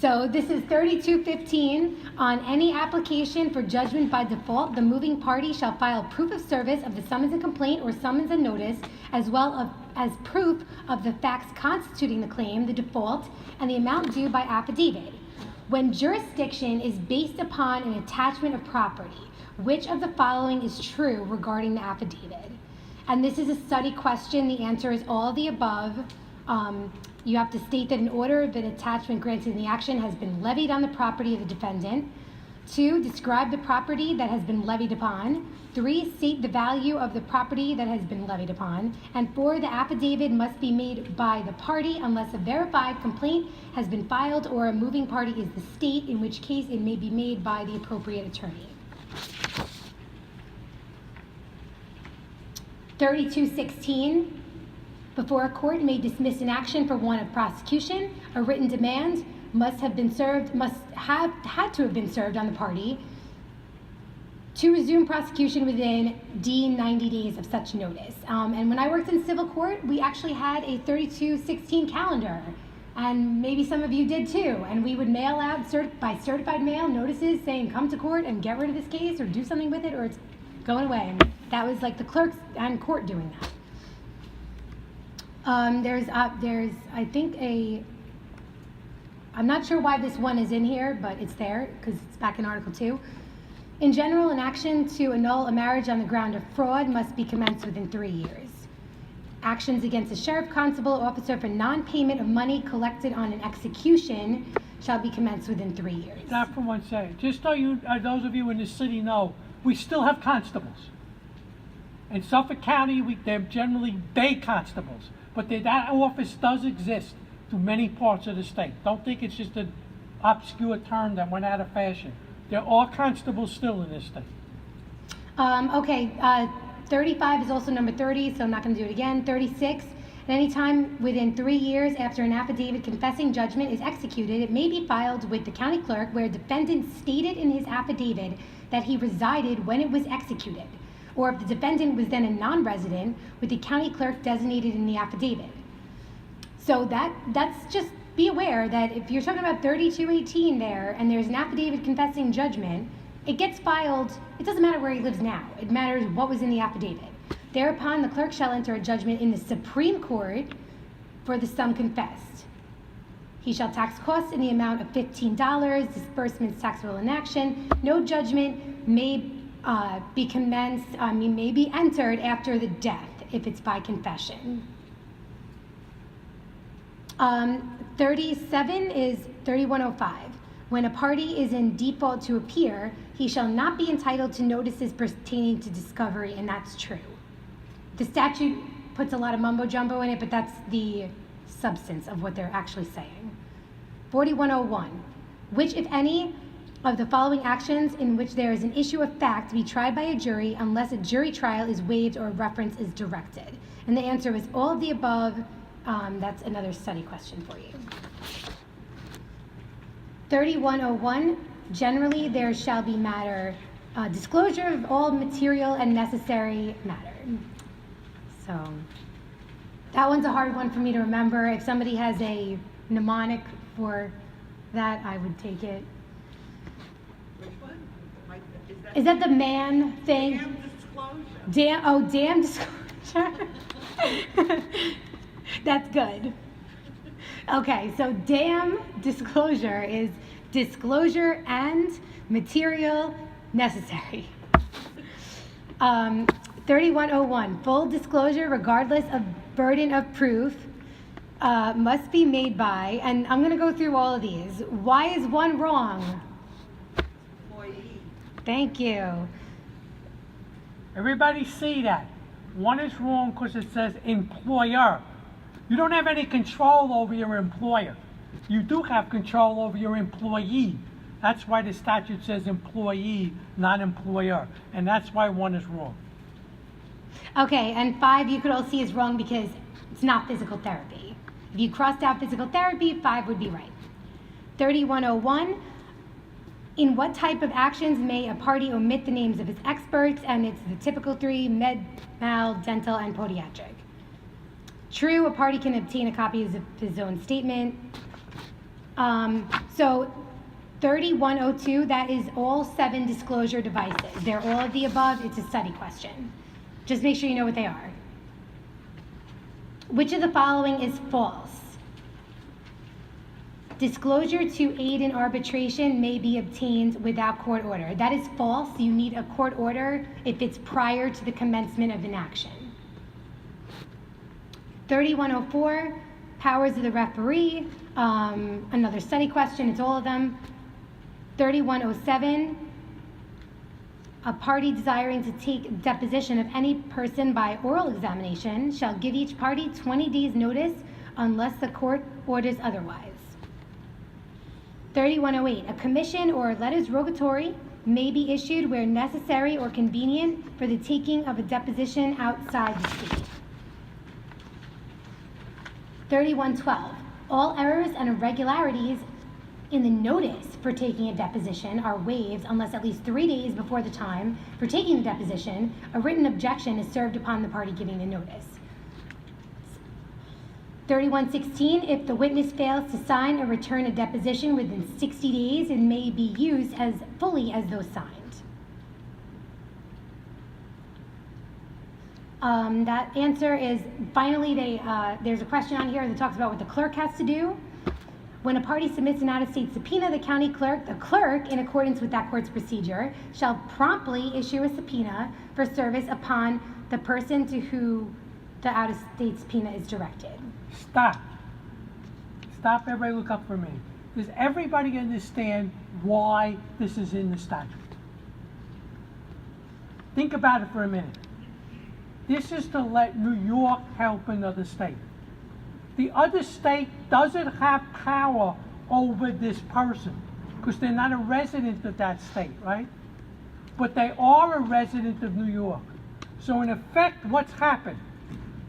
So this is 3215. On any application for judgment by default, the moving party shall file proof of service of the summons and complaint or summons and notice, as well as proof of the facts constituting the claim, the default, and the amount due by affidavit. When jurisdiction is based upon an attachment of property, which of the following is true regarding the affidavit? And this is a study question. The answer is all of the above. You have to state that an order of an attachment granted in the action has been levied on the property of the defendant. 2, describe the property that has been levied upon. 3, state the value of the property that has been levied upon. And 4, the affidavit must be made by the party unless a verified complaint has been filed or a moving party is the state, in which case it may be made by the appropriate attorney. 3216. Before a court may dismiss an action for want of prosecution, a written demand must have had to have been served on the party to resume prosecution within D 90 days of such notice. And when I worked in civil court, we actually had a 3216 calendar, and maybe some of you did too. And we would mail out by certified mail notices saying come to court and get rid of this case or do something with it or it's going away. And that was like the clerks and court doing that. There's I think I'm not sure why this one is in here, but it's there because it's back in Article 2. In general, an action to annul a marriage on the ground of fraud must be commenced within 3 years. Actions against a sheriff, constable, officer for non-payment of money collected on an execution shall be commenced within 3 years. Stop for 1 second. Just so you, those of you in the city know, we still have constables. In Suffolk County, they're generally day constables. But that office does exist through many parts of the state. Don't think it's just an obscure term that went out of fashion. There are constables still in this state. Okay, 35 is also number 30, so I'm not going to do it again. 36, at any time within 3 years after an affidavit confessing judgment is executed, it may be filed with the county clerk where a defendant stated in his affidavit that he resided when it was executed, or if the defendant was then a non-resident, with the county clerk designated in the affidavit. So that's just be aware that if you're talking about 3218 there and there's an affidavit confessing judgment, it gets filed. It doesn't matter where he lives now. It matters what was in the affidavit. Thereupon, the clerk shall enter a judgment in the Supreme Court for the sum confessed. He shall tax costs in the amount of $15, disbursements taxable in action. No judgment may be commenced, may be entered after the death if it's by confession. 37 is 3105. When a party is in default to appear, he shall not be entitled to notices pertaining to discovery, and that's true. The statute puts a lot of mumbo jumbo in it, but that's the substance of what they're actually saying. 4101. Which, if any, of the following actions in which there is an issue of fact to be tried by a jury unless a jury trial is waived or a reference is directed? And the answer is all of the above. That's another study question for you. 3101, generally there shall be matter, disclosure of all material and necessary matter. So that one's a hard one for me to remember. If somebody has a mnemonic for that, I would take it. Which one? Is that the man thing? Damn disclosure. Damn disclosure. That's good. Okay, so damn disclosure is disclosure and material necessary. 3101, full disclosure regardless of burden of proof must be made by, and I'm going to go through all of these. Why is one wrong? Employee. Thank you. Everybody see that. One is wrong because it says employer. You don't have any control over your employer. You do have control over your employee. That's why the statute says employee, not employer. And that's why one is wrong. Okay, and 5 you could all see is wrong because it's not physical therapy. If you crossed out physical therapy, 5 would be right. 3101, in what type of actions may a party omit the names of its experts? And it's the typical 3, med, mal, dental, and podiatric. True, a party can obtain a copy of his own statement. So 3102, that is all 7 disclosure devices. They're all of the above. It's a study question. Just make sure you know what they are. Which of the following is false? Disclosure to aid in arbitration may be obtained without court order. That is false. You need a court order if it's prior to the commencement of an action. 3104, powers of the referee, another study question, it's all of them. 3107, a party desiring to take deposition of any person by oral examination shall give each party 20 days notice unless the court orders otherwise. 3108, a commission or letters rogatory may be issued where necessary or convenient for the taking of a deposition outside the state. 3112, all errors and irregularities in the notice for taking a deposition are waived unless at least 3 days before the time for taking the deposition, a written objection is served upon the party giving the notice. 3116, if the witness fails to sign or return a deposition within 60 days, it may be used as fully as though signed. That answer is, finally, there's a question on here that talks about what the clerk has to do. When a party submits an out-of-state subpoena, the clerk, in accordance with that court's procedure, shall promptly issue a subpoena for service upon the person to who the out-of-state subpoena is directed. Stop. Stop, everybody look up for me. Does everybody understand why this is in the statute? Think about it for a minute. This is to let New York help another state. The other state doesn't have power over this person because they're not a resident of that state, right? But they are a resident of New York. So in effect, what's happened?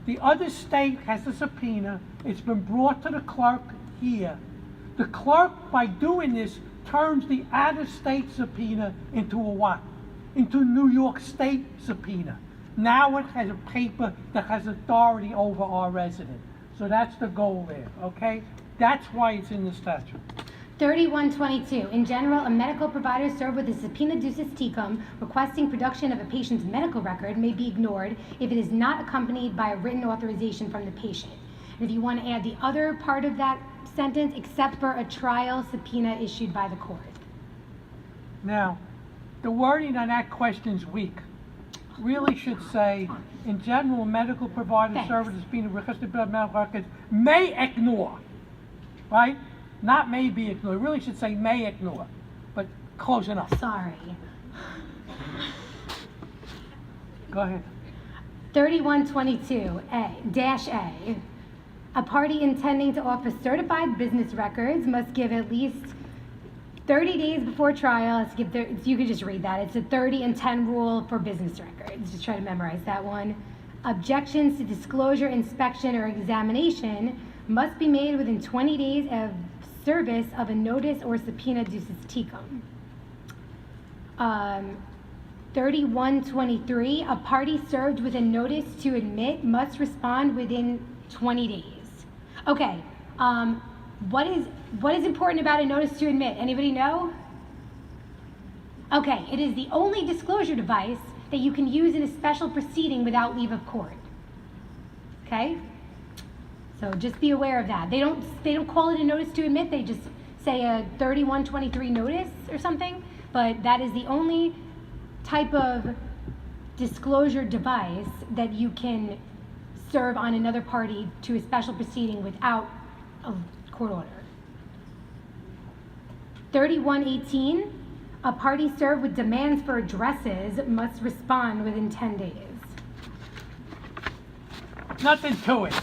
The other state has a subpoena. It's been brought to the clerk here. The clerk, by doing this, turns the out-of-state subpoena into a what? Into a New York State subpoena. Now it has a paper that has authority over our resident. So that's the goal there, okay? That's why it's in the statute. 3122, in general, a medical provider served with a subpoena ducis tecum requesting production of a patient's medical record may be ignored if it is not accompanied by a written authorization from the patient. And if you want to add the other part of that sentence, except for a trial subpoena issued by the court. Now, the wording on that question's weak. Really should say, in general, a medical provider served with a subpoena requesting medical records may ignore, right? Not may be ignored. It really should say may ignore, but close enough. Sorry. Go ahead. 3122, A. A party intending to offer certified business records must give at least 30 days before trial. You can just read that. It's a 30 and 10 rule for business records. Just try to memorize that one. Objections to disclosure, inspection, or examination must be made within 20 days of service of a notice or subpoena ducis tecum. 3123, a party served with a notice to admit must respond within 20 days. Okay, what is important about a notice to admit? Anybody know? Okay, it is the only disclosure device that you can use in a special proceeding without leave of court. Okay? So just be aware of that. They don't call it a notice to admit, they just say a 3123 notice or something, but that is the only type of disclosure device that you can serve on another party to a special proceeding without a court order. 3118, a party served with demands for addresses must respond within 10 days. Nothing to it.